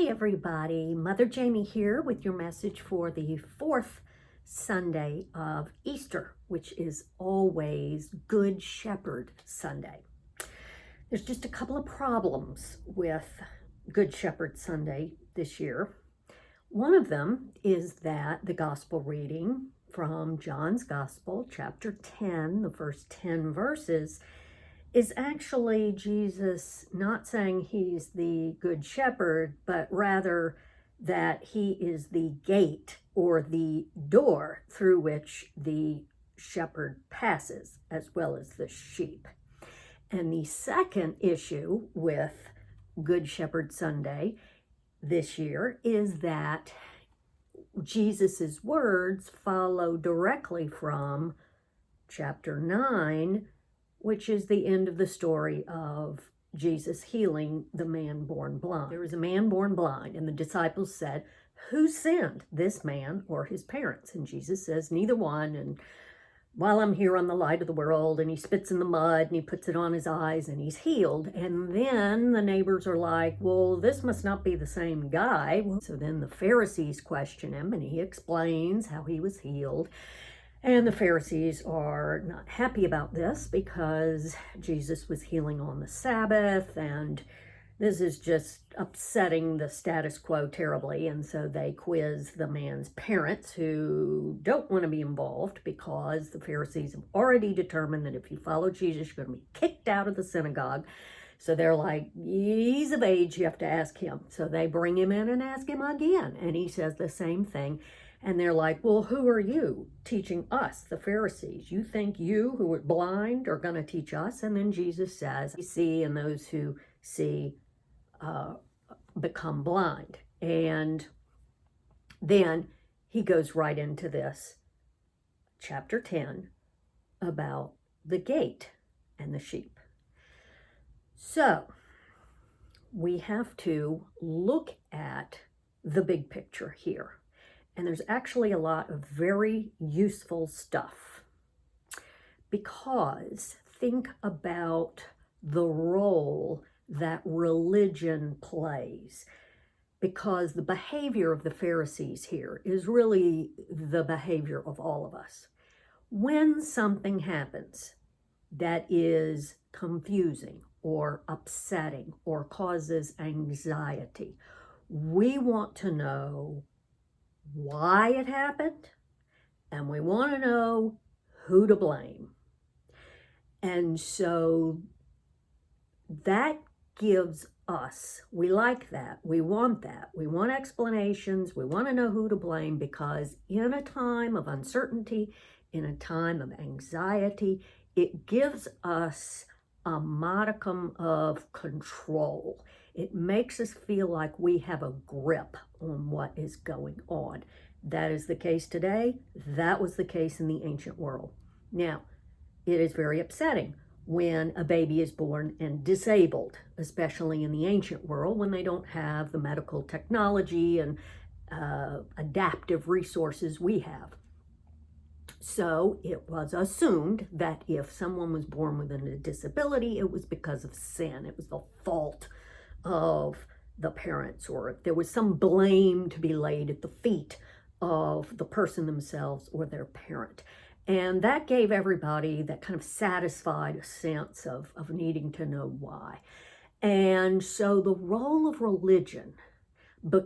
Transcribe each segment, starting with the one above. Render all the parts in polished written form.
Hi everybody, Mother Jamie here with your message for the fourth Sunday of Easter, which is always Good Shepherd Sunday. There's just a couple of problems with Good Shepherd Sunday this year. One of them is that the gospel reading from John's Gospel, chapter 10, the first 10 verses, is actually Jesus not saying he's the good shepherd, but rather that he is the gate or the door through which the shepherd passes, as well as the sheep. And the second issue with Good Shepherd Sunday this year is that Jesus's words follow directly from chapter 9, which is the end of the story of Jesus healing the man born blind. There was a man born blind, and the disciples said, "Who sinned, this man or his parents?" And Jesus says, "Neither one. And while I'm here on the light of the world," and he spits in the mud and he puts it on his eyes and he's healed. And then the neighbors are like, "Well, this must not be the same guy." So then the Pharisees question him, and he explains how he was healed. And the Pharisees are not happy about this because Jesus was healing on the Sabbath, and this is just upsetting the status quo terribly. And so they quiz the man's parents, who don't want to be involved because the Pharisees have already determined that if you follow Jesus, you're going to be kicked out of the synagogue. So they're like, "He's of age, you have to ask him." So they bring him in and ask him again, and he says the same thing. And they're like, "Well, who are you teaching us, the Pharisees? You think you who are blind are going to teach us?" And then Jesus says, "You see, and those who see become blind." And then he goes right into this, chapter 10, about the gate and the sheep. So we have to look at the big picture here. And there's actually a lot of very useful stuff, because think about the role that religion plays, because the behavior of the Pharisees here is really the behavior of all of us. When something happens that is confusing or upsetting or causes anxiety, we want to know why it happened, and we want to know who to blame. And so that gives us, we like that, we want explanations, we want to know who to blame, because in a time of uncertainty, in a time of anxiety, it gives us a modicum of control. It makes us feel like we have a grip on what is going on. That is the case today. That was the case in the ancient world. Now, it is very upsetting when a baby is born and disabled, especially in the ancient world, when they don't have the medical technology and adaptive resources we have. So it was assumed that if someone was born with a disability, it was because of sin. It was the fault of the parents, or there was some blame to be laid at the feet of the person themselves or their parent. And that gave everybody that kind of satisfied sense of needing to know why. And so the role of religion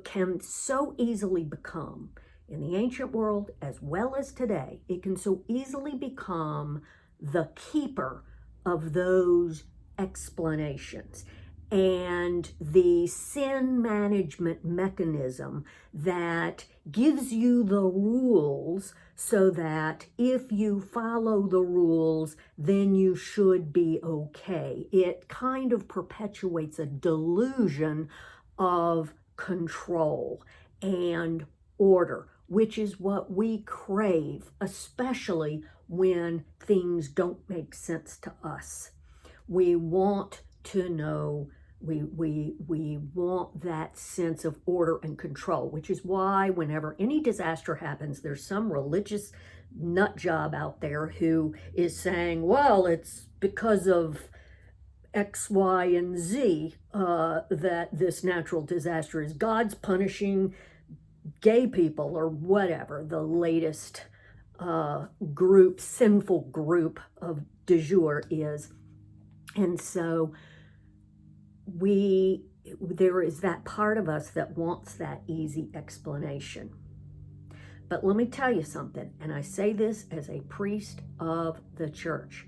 can so easily become, in the ancient world as well as today, it can so easily become the keeper of those explanations and the sin management mechanism that gives you the rules so that if you follow the rules, then you should be okay. It kind of perpetuates a delusion of control and order, which is what we crave, especially when things don't make sense to us. We want to know, we want that sense of order and control, which is why whenever any disaster happens, there's some religious nut job out there who is saying, well, it's because of X, Y, and Z, that this natural disaster is God's punishing gay people or whatever the latest sinful group of du jour is. And so there is that part of us that wants that easy explanation. But let me tell you something, and I say this as a priest of the church.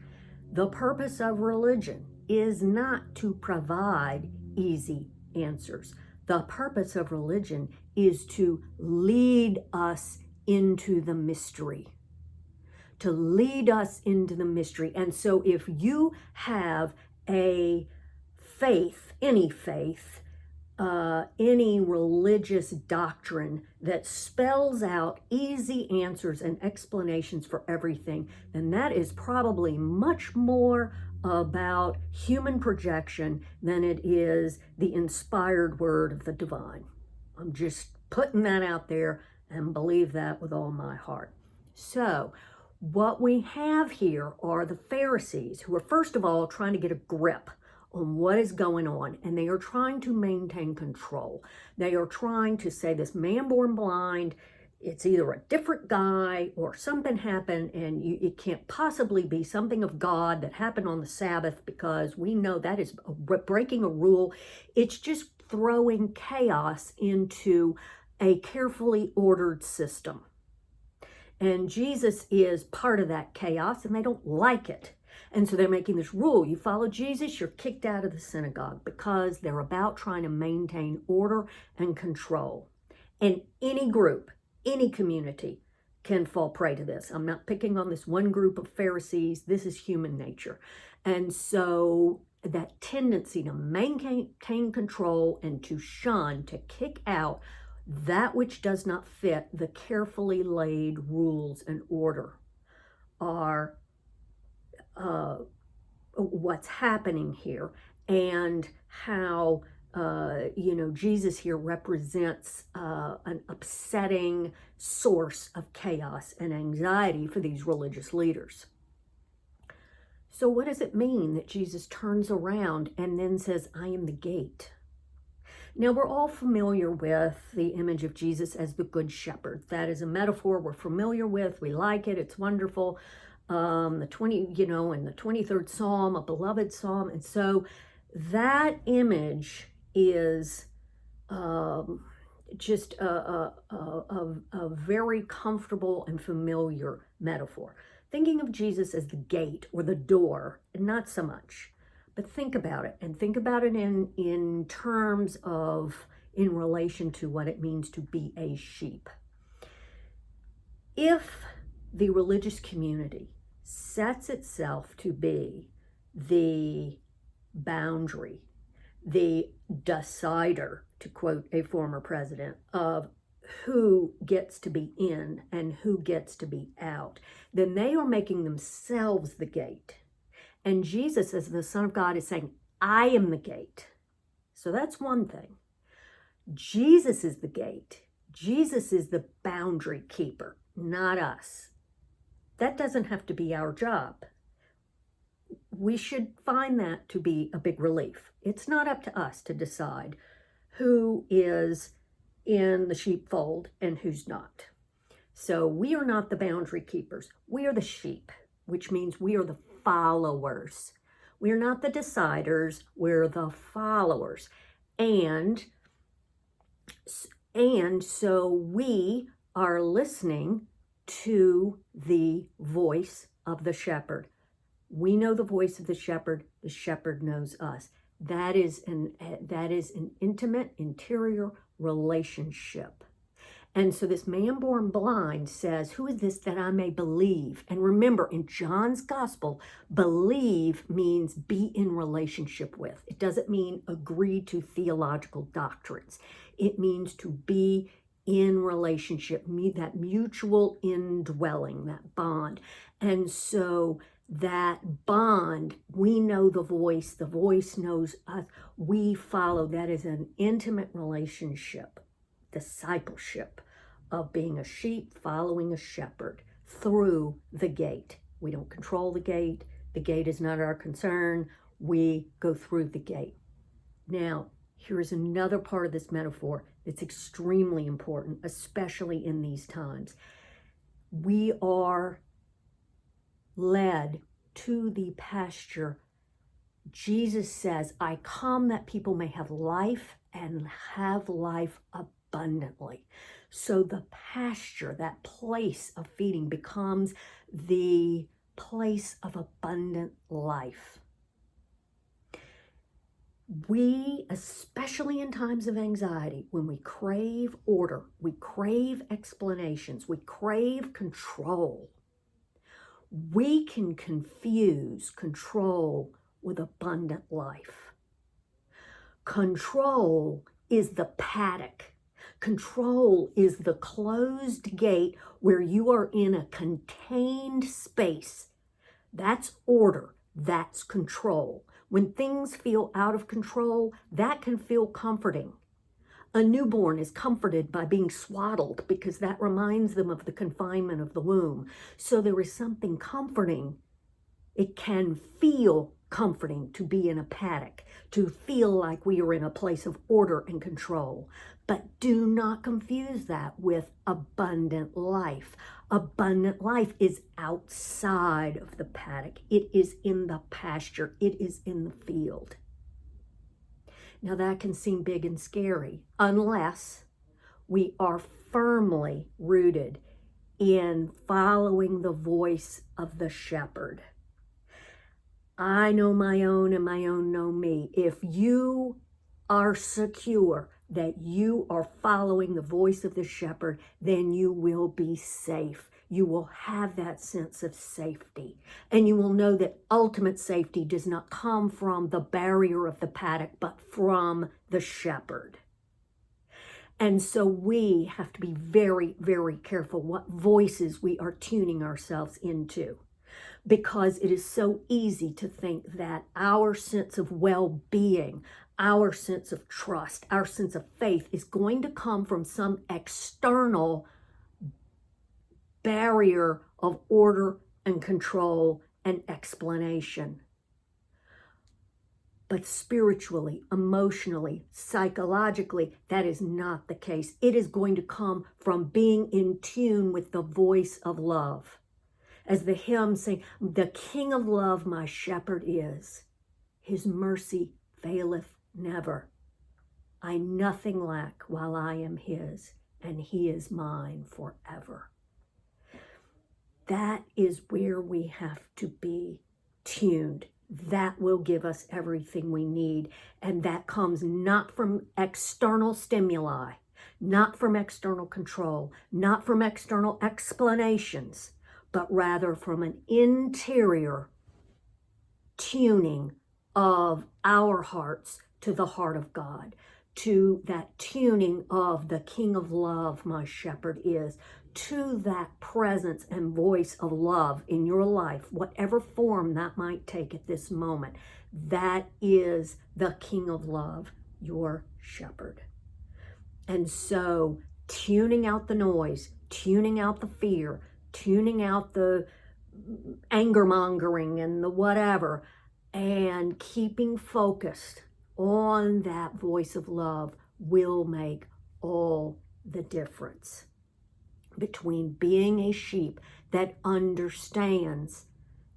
The purpose of religion is not to provide easy answers. The purpose of religion is to lead us into the mystery. To lead us into the mystery. And so if you have a faith, any religious doctrine that spells out easy answers and explanations for everything, then that is probably much more about human projection than it is the inspired word of the divine. I'm just putting that out there, and believe that with all my heart. So what we have here are the Pharisees, who are first of all trying to get a grip on what is going on, and they are trying to maintain control. They are trying to say this man born blind, it's either a different guy or something happened, and it can't possibly be something of God that happened on the Sabbath, because we know that is breaking a rule. It's just throwing chaos into a carefully ordered system. And Jesus is part of that chaos, and they don't like it. And so they're making this rule. You follow Jesus, you're kicked out of the synagogue, because they're about trying to maintain order and control. And any group, any community can fall prey to this. I'm not picking on this one group of Pharisees. This is human nature. And so that tendency to maintain control and to shun, to kick out that which does not fit the carefully laid rules and order are what's happening here, and how Jesus here represents an upsetting source of chaos and anxiety for these religious leaders. So what does it mean that Jesus turns around and then says, I am the gate? Now, we're all familiar with the image of Jesus as the Good Shepherd. That is a metaphor we're familiar with. We like it. It's wonderful. In the 23rd Psalm, a beloved Psalm. And so that image is just a very comfortable and familiar metaphor. Thinking of Jesus as the gate or the door, not so much. But think about it, and think about it in terms of, in relation to what it means to be a sheep. If the religious community sets itself to be the boundary, the decider, to quote a former president, of who gets to be in and who gets to be out, then they are making themselves the gate. And Jesus, as the Son of God, is saying, I am the gate. So that's one thing. Jesus is the gate. Jesus is the boundary keeper, not us. That doesn't have to be our job. We should find that to be a big relief. It's not up to us to decide who is in the sheepfold and who's not. So we are not the boundary keepers. We are the sheep, which means we are the followers. We're not the deciders, we're the followers. And so we are listening to the voice of the shepherd. We know the voice of the shepherd knows us. That is an intimate, interior relationship. And so this man born blind says, who is this that I may believe? And remember, in John's gospel, believe means be in relationship with. It doesn't mean agree to theological doctrines. It means to be in relationship, that mutual indwelling, that bond. And so that bond, we know the voice knows us, we follow. That is an intimate relationship, discipleship of being a sheep following a shepherd through the gate. We don't control the gate. The gate is not our concern. we go through the gate. Now, here's another part of this metaphor that's extremely important, especially in these times. We are led to the pasture. Jesus says, I come that people may have life and have life abundantly. So the pasture, that place of feeding, becomes the place of abundant life. We, especially in times of anxiety, when we crave order, we crave explanations, we crave control, we can confuse control with abundant life. Control is the paddock. Control is the closed gate where you are in a contained space. That's order. That's control. When things feel out of control, that can feel comforting. A newborn is comforted by being swaddled because that reminds them of the confinement of the womb. So there is something comforting. It can feel comforting to be in a paddock, to feel like we are in a place of order and control. But do not confuse that with abundant life. Abundant life is outside of the paddock. It is in the pasture. It is in the field. Now that can seem big and scary unless we are firmly rooted in following the voice of the shepherd. I know my own and my own know me. If you are secure that you are following the voice of the shepherd, then you will be safe. You will have that sense of safety. And you will know that ultimate safety does not come from the barrier of the paddock, but from the shepherd. And so we have to be very, very careful what voices we are tuning ourselves into, because it is so easy to think that our sense of well-being, our sense of trust, our sense of faith is going to come from some external barrier of order and control and explanation. But spiritually, emotionally, psychologically, that is not the case. It is going to come from being in tune with the voice of love. As the hymn saying, the King of love my shepherd is. His mercy faileth never. I nothing lack while I am his, and he is mine forever. That is where we have to be tuned. That will give us everything we need. And that comes not from external stimuli, not from external control, not from external explanations, but rather from an interior tuning of our hearts to the heart of God, to that tuning of the King of love my shepherd is, to that presence and voice of love in your life, whatever form that might take at this moment. That is the King of love, your shepherd. And so tuning out the noise, tuning out the fear, tuning out the anger mongering and the whatever, and keeping focused on that voice of love will make all the difference between being a sheep that understands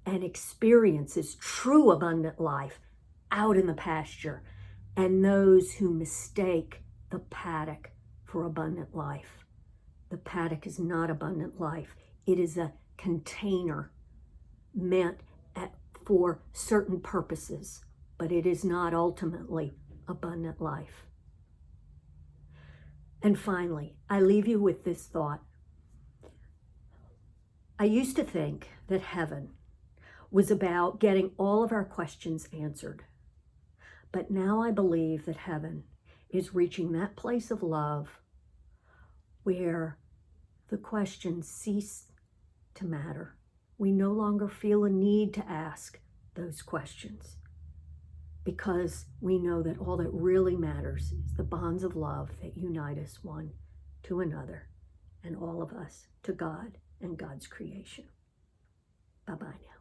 and experiences true abundant life out in the pasture, and those who mistake the paddock for abundant life. The paddock is not abundant life. It is a container meant for certain purposes, but it is not ultimately abundant life. And finally, I leave you with this thought. I used to think that heaven was about getting all of our questions answered. But now I believe that heaven is reaching that place of love where the questions cease to matter. We no longer feel a need to ask those questions because we know that all that really matters is the bonds of love that unite us one to another and all of us to God and God's creation. Bye-bye now.